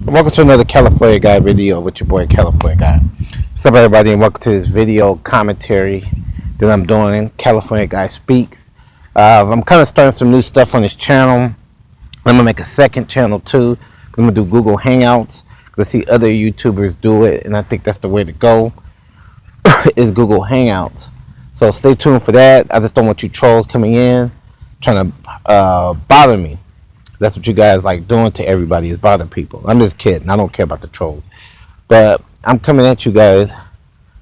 Welcome to another California Guy video with your boy California Guy. What's up, everybody, and welcome to this video commentary that I'm doing. California Guy Speaks. I'm kind of starting some new stuff on this channel. I'm gonna make a second channel too. I'm gonna do Google Hangouts. I see other YouTubers do it, and I think that's the way to go. Is Google Hangouts. So stay tuned for that. I just don't want you trolls coming in trying to bother me. That's what you guys like doing to everybody, is bother people. I'm just kidding. I don't care about the trolls. But I'm coming at you guys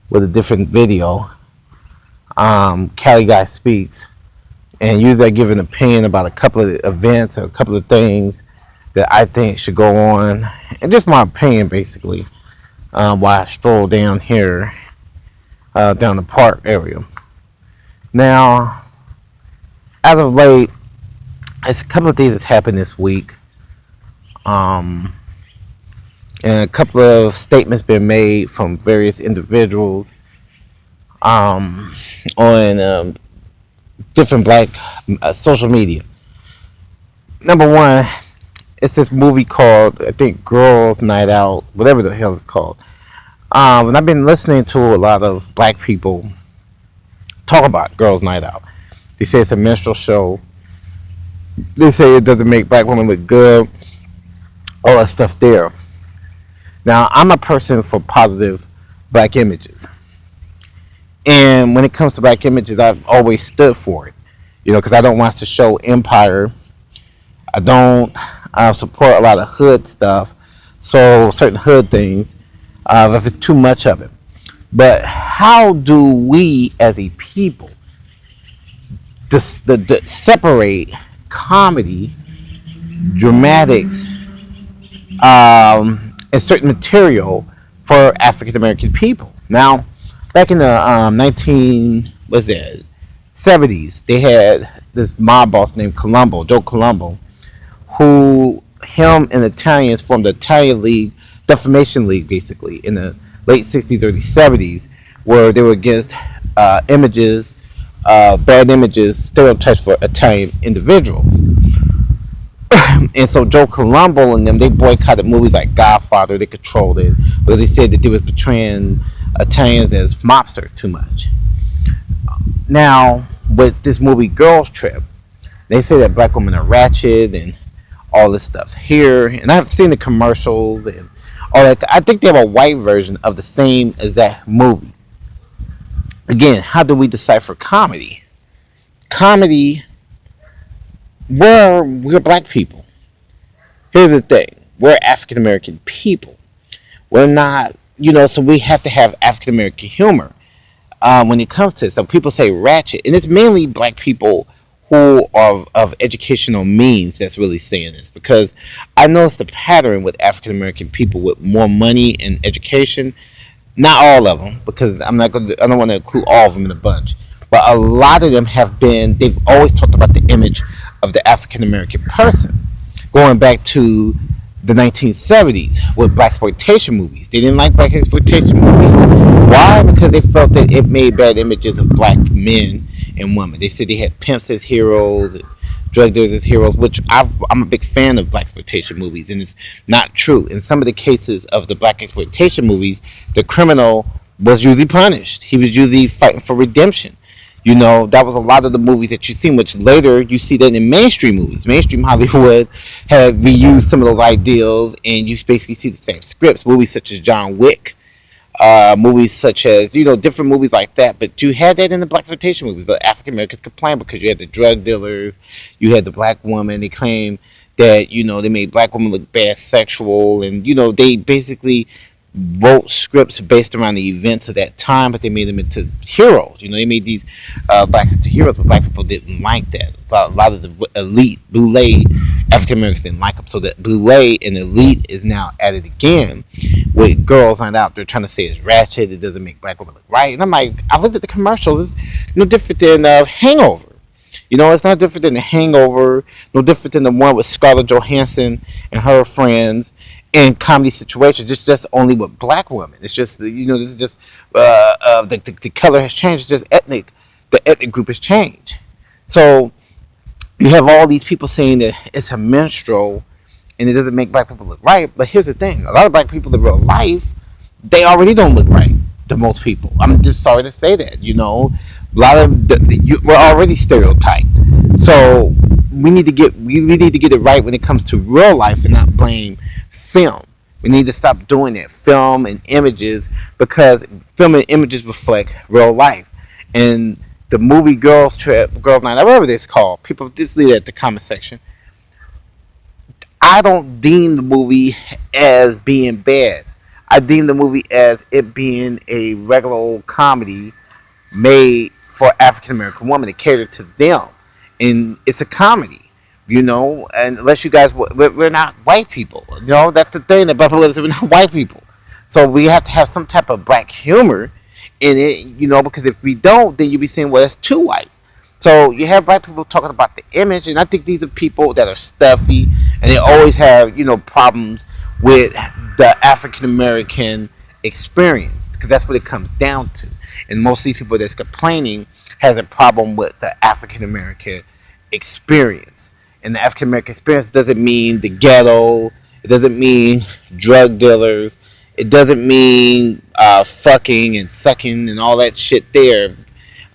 with a different video. Cali Guy Speaks. And usually I give an opinion about a couple of events or a couple of things that I think should go on. And just my opinion, basically, while I stroll down here, down the park area. Now, as of late, there's a couple of things that's happened this week. And a couple of statements been made from various individuals on different black social media. Number one, it's this movie called, I think, Girls Night Out, whatever the hell it's called. And I've been listening to a lot of black people talk about Girls Night Out. They say it's a minstrel show. They say it doesn't make black women look good. All that stuff there. Now, I'm a person for positive black images. And when it comes to black images, I've always stood for it. You know, because I don't want to show empire. I don't support a lot of hood stuff. So, certain hood things, if it's too much of it. But how do we as a people separate comedy, dramatics, and certain material for African American people? Now, back in the 70s, they had this mob boss named Colombo, Joe Colombo, who him and Italians formed the Italian League, Defamation League, basically, in the late 60s, early 70s, where they were against images, bad images, stereotypes for Italian individuals. And so Joe Colombo and them, they boycotted movies like Godfather. They controlled it, but they said that they was portraying Italians as mobsters too much. Now, with this movie Girls Trip, they say that black women are ratchet and all this stuff here. And I've seen the commercials and all that. I think they have a white version of the same exact movie. Again, how do we decipher comedy? Comedy, we're black people. Here's the thing. We're African American people. We're not, so we have to have African American humor when it comes to it. Some people say ratchet, and it's mainly black people who are of educational means that's really saying this, because I noticed the pattern with African American people with more money and education. Not all of them, because I don't want to include all of them in a bunch, but a lot of them they've always talked about the image of the African American person, going back to the 1970s with blaxploitation movies. They didn't like blaxploitation movies. Why? Because they felt that it made bad images of black men and women. They said they had pimps as heroes, drug dealers as heroes, which I'm a big fan of blaxploitation movies, and it's not true. In some of the cases of the blaxploitation movies, the criminal was usually punished. He was usually fighting for redemption. That was a lot of the movies that you see, which later you see that in mainstream movies. Mainstream Hollywood have reused some of those ideals, and you basically see the same scripts. Movies such as John Wick, movies such as, different movies like that. But you had that in the blaxploitation movies. But African Americans complained because you had the drug dealers, you had the black woman. They claimed that, they made black women look bad sexual, and, they basically wrote scripts based around the events of that time, but they made them into heroes. They made these blacks into heroes, but black people didn't like that. So a lot of the elite, boule, African Americans didn't like them. So that boule and elite is now added again with Girls Night Out. They're trying to say it's ratchet, it doesn't make black women look right. And I'm like, I looked at the commercials, it's no different than Hangover. It's not different than The Hangover, no different than the one with Scarlett Johansson and her friends in comedy situations. It's just only with black women. It's just, this is just, the color has changed. It's just ethnic. The ethnic group has changed. So you have all these people saying that it's a minstrel and it doesn't make black people look right. But here's the thing: a lot of black people in real life, they already don't look right to most people. I'm just sorry to say that. A lot of we're already stereotyped. So we need to get it right when it comes to real life and not blame film. We need to stop doing that. Film and images, because film and images reflect real life. And the movie Girls Trip, Girls Night, whatever it's called, people just leave it at the comment section. I don't deem the movie as being bad. I deem the movie as it being a regular old comedy made for African American women to cater to them, and it's a comedy. And unless you guys, we're not white people. That's the thing about us. We're not white people, so we have to have some type of black humor in it. Because if we don't, then you'll be saying, well, it's too white. So you have black people talking about the image, and I think these are people that are stuffy, and they always have problems with the African American experience, because that's what it comes down to. And most of these people that's complaining has a problem with the African American experience. And the African American experience doesn't mean the ghetto. It doesn't mean drug dealers. It doesn't mean fucking and sucking and all that shit there.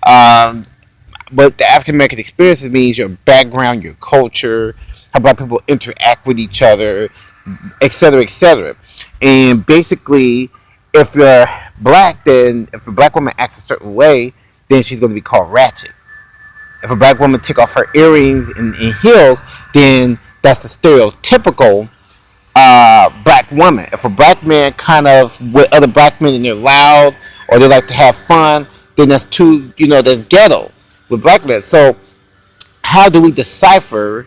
But the African American experience means your background, your culture, how black people interact with each other, etc., etc. And basically, if you're black, then if a black woman acts a certain way, then she's going to be called ratchet. If a black woman take off her earrings and heels, then that's the stereotypical black woman. If a black man kind of with other black men and they're loud or they like to have fun, then that's that's ghetto with black men. So how do we decipher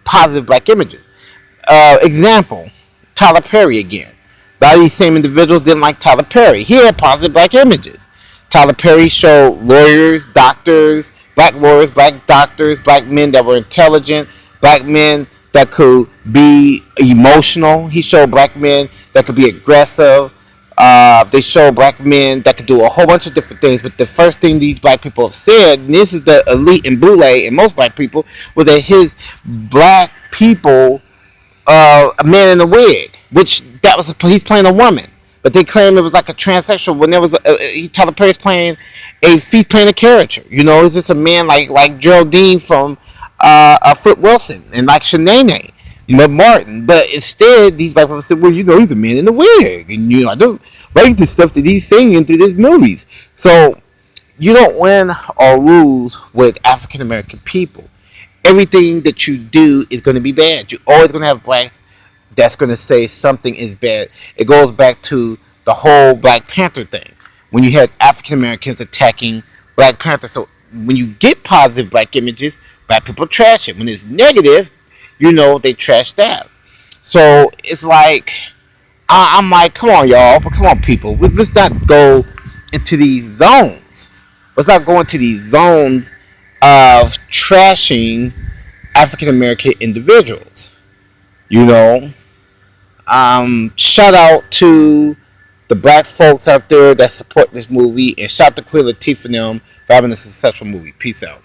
positive black images? Example, Tyler Perry again. A lot of these same individuals didn't like Tyler Perry. He had positive black images. Tyler Perry showed lawyers, doctors, black lawyers, black doctors, black men that were intelligent, black men that could be emotional. He showed black men that could be aggressive. They showed black men that could do a whole bunch of different things. But the first thing these black people have said, and this is the elite and boule and most black people, was that his black people, a man in a wig, which he's playing a woman. But they claim it was like a transsexual when there was Tyler Perry's playing he's playing a character. It's just a man like Geraldine from Foot Wilson and like Shanae, Martin. But instead, these black people said, well, he's a man in a wig, and I don't like the stuff that he's singing through these movies. So you don't win or lose with African American people. Everything that you do is going to be bad. You're always going to have blacks that's going to say something is bad. It goes back to the whole Black Panther thing, when you had African Americans attacking Black Panther. So when you get positive black images, black people trash it. When it's negative, they trash that. So it's like, I'm like, come on, y'all. Come on, people. Let's not go into these zones. Let's not go into these zones of trashing African American individuals. Shout out to the black folks out there that support this movie, and shout out to Queen Latifah and them for having a successful movie. Peace out.